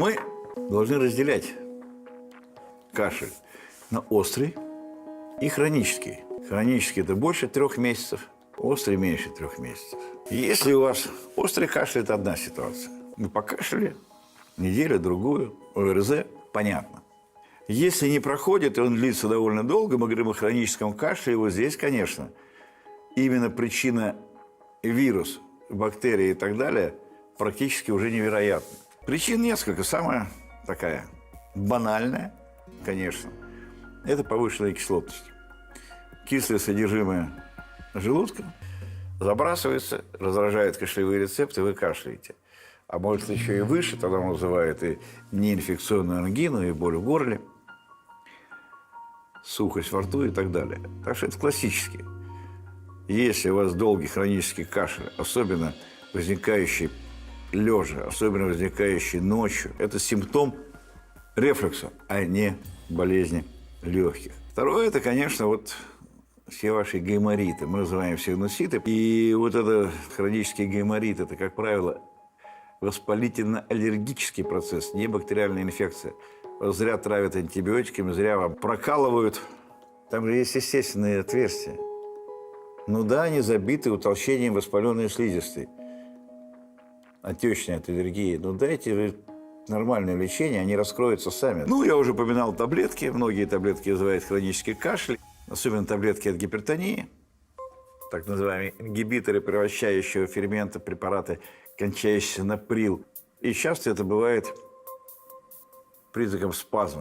мы должны разделять кашель на острый и хронический. Хронический – это больше 3 месяцев, острый – меньше 3 месяцев. Если у вас острый кашель – это одна ситуация. Мы покашляли неделю-другую, ОРЗ – понятно. Если не проходит, и он длится довольно долго, мы говорим о хроническом кашле, и вот здесь, конечно, именно причина вирус, бактерии и так далее практически уже невероятна. Причин несколько. Самая такая банальная, конечно, это повышенная кислотность. Кислое содержимое желудка забрасывается, раздражает кашлевые рецепты, вы кашляете. А может еще и выше, тогда он вызывает и неинфекционную ангину, и боль в горле, сухость во рту и так далее. Так что это классический. Если у вас долгий хронический кашель, особенно возникающий лежа, особенно возникающий ночью, это симптом рефлюкса, а не болезни легких. Второе, это, конечно, вот все ваши гаймориты. Мы называем их синуситы. И вот это хронический гайморит, это, как правило, воспалительно-аллергический процесс, не бактериальная инфекция. Зря травят антибиотиками, зря вам прокалывают. Там же есть естественные отверстия. Ну да, они забиты утолщением воспаленной слизистой. Отечная от аллергии. Ну дайте вы нормальное лечение, они раскроются сами. Ну, я уже упоминал таблетки. Многие таблетки вызывают хронический кашель. Особенно таблетки от гипертонии. Так называемые ингибиторы превращающего фермента препараты, кончающиеся на прил. И часто это бывает признаком спазма.